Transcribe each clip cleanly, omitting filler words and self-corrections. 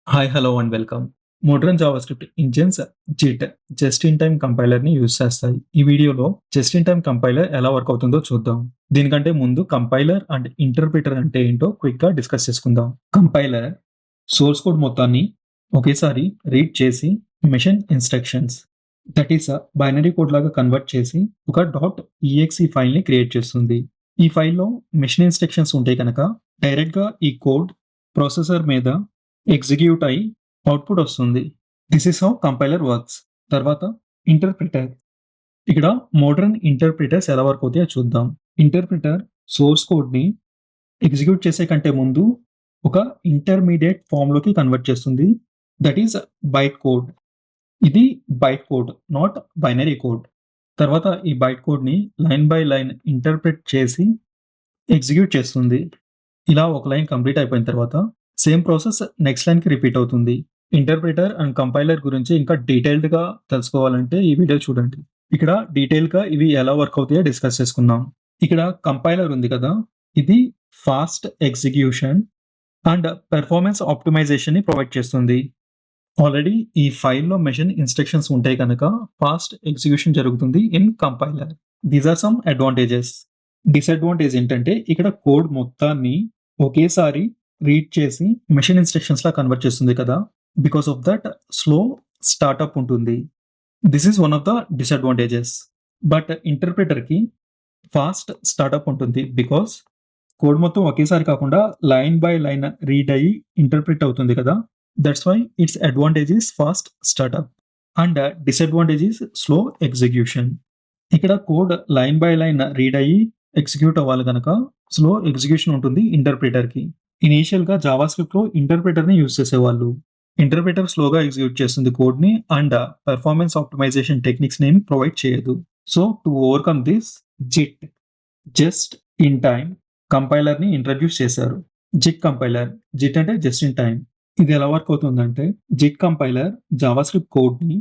Hi, hello and welcome. Modern JavaScript engines JIT just in time కంపైలర్‌ని use చేస్తాయి. ఈ వీడియోలో జస్ట్ ఇన్ టైమ్ కంపైలర్ ఎలా work అవుతుందో చూద్దాం. దీనికంటే ముందు కంపైలర్ అండ్ ఇంటర్ప్రిటర్ అంటే ఏంటో క్విక్‌గా డిస్కస్ చేసుకుందాం. కంపైలర్ సోర్స్ కోడ్ మొత్తాన్ని ఒకేసారి రీడ్ చేసి machine instructions that is binary code లాగా కన్వర్ట్ చేసి ఒక .exe ఫైల్‌ని క్రియేట్ చేస్తుంది. ఈ ఫైల్‌లో మెషిన్ ఇన్‌స్ట్రక్షన్స్ ఉంటే గనక డైరెక్ట్‌గా ఈ కోడ్ ప్రాసెసర్ మీద ఎగ్జిక్యూట్ అయ్యి అవుట్‌పుట్ వస్తుంది. This is how compiler works. తర్వాత ఇంటర్ప్రిటర్. ఇక్కడ మోడర్న్ ఇంటర్ప్రిటర్స్ ఎలా వర్క్ అవుతాయో చూద్దాం. ఇంటర్ప్రిటర్ సోర్స్ కోడ్‌ని ఎగ్జిక్యూట్ చేసే కంటే ముందు ఒక ఇంటర్మీడియేట్ ఫార్మ్‌లోకి కన్వర్ట్ చేస్తుంది. That is byte code. ఇది byte code, not binary code. తర్వాత ఈ బైట్ కోడ్‌ని లైన్ బై లైన్ ఇంటర్ప్రిట్ చేసి ఎగ్జిక్యూట్ చేస్తుంది. ఇలా ఒక లైన్ కంప్లీట్ అయిపోయిన తర్వాత సేమ్ ప్రాసెస్ నెక్స్ట్ లైన్‌కి రిపీట్ అవుతుంది. ఇంటర్ప్రిటర్ అండ్ కంపైలర్ గురించి ఇంకా డీటెయిల్డ్‌గా తెలుసుకోవాలంటే ఈ వీడియో చూడండి. ఇక్కడ డీటెయిల్‌గా ఇవి ఎలా వర్క్ అవుతాయో డిస్కస్ చేసుకుందాం. ఇక్కడ కంపైలర్ ఉంది కదా! ఇది ఫాస్ట్ ఎగ్జిక్యూషన్ అండ్ పెర్ఫార్మెన్స్ ఆప్టిమైజేషన్‌ని ప్రొవైడ్ చేస్తుంది. ఆల్రెడీ ఈ ఫైల్‌లో మెషిన్ ఇన్‌స్ట్రక్షన్స్ ఉంటే గనక ఫాస్ట్ ఎగ్జిక్యూషన్ జరుగుతుంది in compiler. These are some advantages. Disadvantage ఏంటంటే ఇక్కడ కోడ్ మొత్తాన్ని ఒకేసారి రీడ్ చేసి మెషిన్ ఇన్‌స్ట్రక్షన్స్‌లా కన్వర్ట్ చేస్తుంది కదా! Because of that slow startup ఉంటుంది. This is one of the disadvantages. But ఇంటర్ప్రిటర్‌కి ఫాస్ట్ స్టార్టప్ ఉంటుంది. బికాస్ కోడ్ మొత్తం ఒకేసారి కాకుండా లైన్ బై లైన్ రీడ్ అయ్యి ఇంటర్ప్రిట్ అవుతుంది కదా! That's why its advantage is fast startup and disadvantage is slow execution. ఇక్కడ code line by line read అయ్యి ఎగ్జిక్యూట్ అవ్వాలి గనక స్లో ఎగ్జిక్యూషన్ ఉంటుంది ఇంటర్ప్రిటర్‌కి. ఇనీషియల్‌గా జావాస్క్రిప్ట్‌లో ఇంటర్ప్రిటర్‌ని యూజ్ చేసేవాళ్ళు. ఇంటర్ప్రిటర్ స్లోగా ఎగ్జిక్యూట్ చేస్తుంది కోడ్‌ని అండ్ పెర్ఫార్మెన్స్ ఆప్టిమైజేషన్ టెక్నిక్స్‌ని ఏమి ప్రొవైడ్ చేయదు. So to overcome this JIT just in time కంపైలర్‌ని ఇంట్రొడ్యూస్ చేశారు. JIT compiler. జిట్ అంటే జస్ట్ ఇన్ టైమ్. ఇది ఎలా వర్క్ అవుతుందంటే జిట్ కంపైలర్ జావాస్క్రిప్ట్ కోడ్‌ని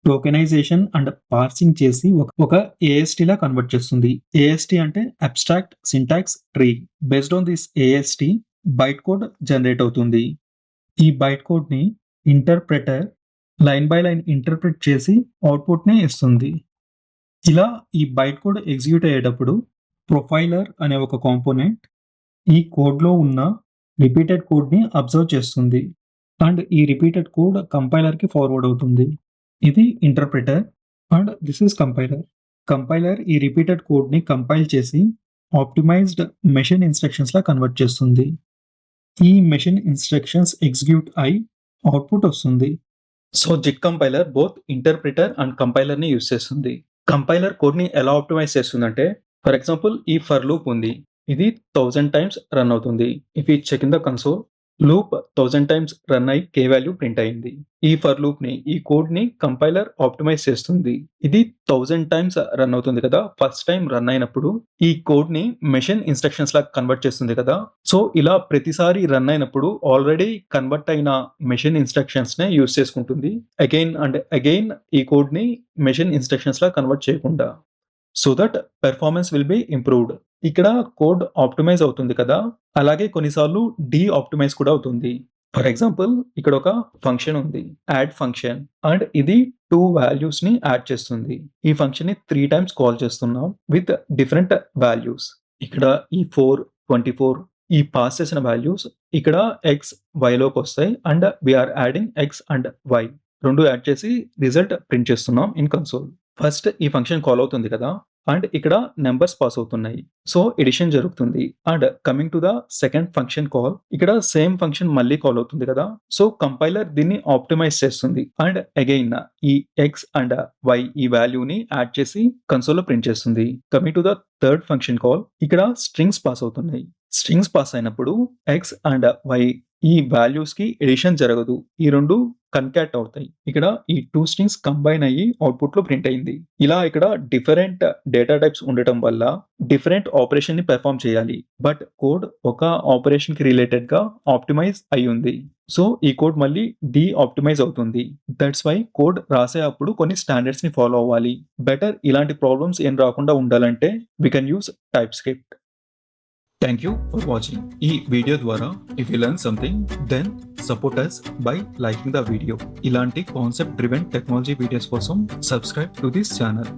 టోకెనైజేషన్ అండ్ పార్సింగ్ చేసి ఒక ఏఎస్టీలా కన్వర్ట్ చేస్తుంది. ఏఎస్టీ అంటే abstract syntax tree. Based on this AST byte code generate అవుతుంది. ఈ బైట్ కోడ్‌ని interpreter line by line interpret చేసి అవుట్‌పుట్‌ని ఇస్తుంది. ఇలా ఈ బైట్ కోడ్ ఎగ్జిక్యూట్ అయ్యేటప్పుడు ప్రొఫైలర్ అనే ఒక కాంపోనెంట్ ఈ కోడ్‌లో ఉన్న రిపీటెడ్ కోడ్‌ని అబ్జర్వ్ చేస్తుంది. అండ్ ఈ రిపీటెడ్ కోడ్ కంపైలర్‌కి ఫార్వర్డ్ అవుతుంది. ఇది interpreter and this is compiler. Compiler ఈ రిపీటెడ్ కోడ్‌ని కంపైల్ చేసి ఆప్టిమైజ్డ్ మెషిన్ ఇన్‌స్ట్రక్షన్స్‌లా కన్వర్ట్ చేస్తుంది. ఈ మెషిన్ ఇన్‌స్ట్రక్షన్స్ ఎగ్జిక్యూట్ అయి అవుట్‌పుట్ వస్తుంది. So JIT compiler both interpreter and కంపైలర్‌ని యూజ్ చేస్తుంది. కంపైలర్ కోడ్‌ని ఎలా ఆప్టిమైజ్ చేస్తుందంటే ఫర్ ఎగ్జాంపుల్ ఈ ఫర్ లూప్ ఉంది. ఇది 1000 టైమ్స్ రన్ అవుతుంది. If you check in the console loop 1000 times run అయ్యి కే వాల్యూ ప్రింట్ అయింది. ఈ ఫర్ లూప్‌ని ఈ కోడ్‌ని కంపైలర్ ఆప్టిమైజ్ చేస్తుంది. ఇది 1000 టైమ్స్ రన్ అవుతుంది కదా! ఫస్ట్ టైమ్ రన్ అయినప్పుడు ఈ కోడ్‌ని మెషిన్ ఇన్‌స్ట్రక్షన్స్ లాగా కన్వర్ట్ చేస్తుంది కదా! సో ఇలా ప్రతిసారి రన్ అయినప్పుడు ఆల్రెడీ కన్వర్ట్ అయిన మెషిన్ ఇన్‌స్ట్రక్షన్స్‌నే యూజ్ చేసుకుంటుంది. అగైన్ అండ్ అగైన్ ఈ కోడ్‌ని మెషిన్ ఇన్‌స్ట్రక్షన్స్ లాగా కన్వర్ట్ చేయకుండా. So that performance will be improved. ఇక్కడ కోడ్ ఆప్టిమైజ్ అవుతుంది కదా! అలాగే కొన్నిసార్లు ఆప్టిమైజ్ కూడా అవుతుంది. ఫర్ ఎగ్జాంపుల్ ఇక్కడ ఒక ఫంక్షన్ ఉంది. యాడ్ ఫంక్షన్ అండ్ ఇది 2 వాల్యూస్‌ని యాడ్ చేస్తుంది. ఈ ఫంక్షన్‌ని 3 టైమ్స్ కాల్ చేస్తున్నాం విత్ డిఫరెంట్ వాల్యూస్. ఇక్కడ ఈ 4, 24 ఈ పాస్ చేసిన వాల్యూస్ ఇక్కడ ఎక్స్, వైలోకొస్తాయి and we are adding x and y 2 add చేసి రిజల్ట్ ప్రింట్ చేస్తున్నాం ఇన్ కన్సోల్. ఫస్ట్ ఈ ఫంక్షన్ కాల్ అవుతుంది కదా! అండ్ ఇక్కడ నంబర్స్ పాస్ అవుతున్నాయి. సో ఎడిషన్ జరుగుతుంది. And coming to the second function call ఇక్కడ సేమ్ ఫంక్షన్ మళ్ళీ కాల్ అవుతుంది కదా! సో కంపైలర్ దీన్ని ఆప్టిమైజ్ చేస్తుంది. అండ్ అగైన్ ఈ ఎక్స్ అండ్ వై ఈ వాల్యూని యాడ్ చేసి కన్సోల్‌లో ప్రింట్ చేస్తుంది. Coming to the third function call ఇక్కడ స్ట్రింగ్స్ పాస్ అవుతున్నాయి. స్ట్రింగ్స్ పాస్ అయినప్పుడు ఎక్స్ అండ్ వై ఈ వాల్యూస్‌కి ఎడిషన్ జరగదు. ఈ 2 కన్‌కాట్ అవుతాయి. ఇక్కడ ఈ 2 స్ట్రింగ్స్ కంబైన్ అయ్యి అవుట్‌పుట్‌లో ప్రింట్ అయింది. ఇలా ఇక్కడ డిఫరెంట్ డేటా టైప్స్ ఉండటం వల్ల డిఫరెంట్ ఆపరేషన్‌ని పెర్ఫార్మ్ చేయాలి. బట్ కోడ్ ఒక ఆపరేషన్‌కి రిలేటెడ్‌గా ఆప్టిమైజ్ అయ్యుంది. సో ఈ కోడ్ మళ్ళీ ఆప్టిమైజ్ అవుతుంది. దట్స్ వై కోడ్ రాసే అప్పుడు కొన్ని స్టాండర్డ్స్‌ని ఫాలో అవ్వాలి. బెటర్ ఇలాంటి ప్రాబ్లమ్స్ ఏం రాకుండా ఉండాలంటే we can use TypeScript. Thank you for watching. ఈ వీడియో ద్వారా if you learn something then support us by liking the video. ఇలాంటి కాన్సెప్ట్ డ్రివెన్ టెక్నాలజీ వీడియోస్ కోసం సబ్స్క్రైబ్ టు దిస్ ఛానల్.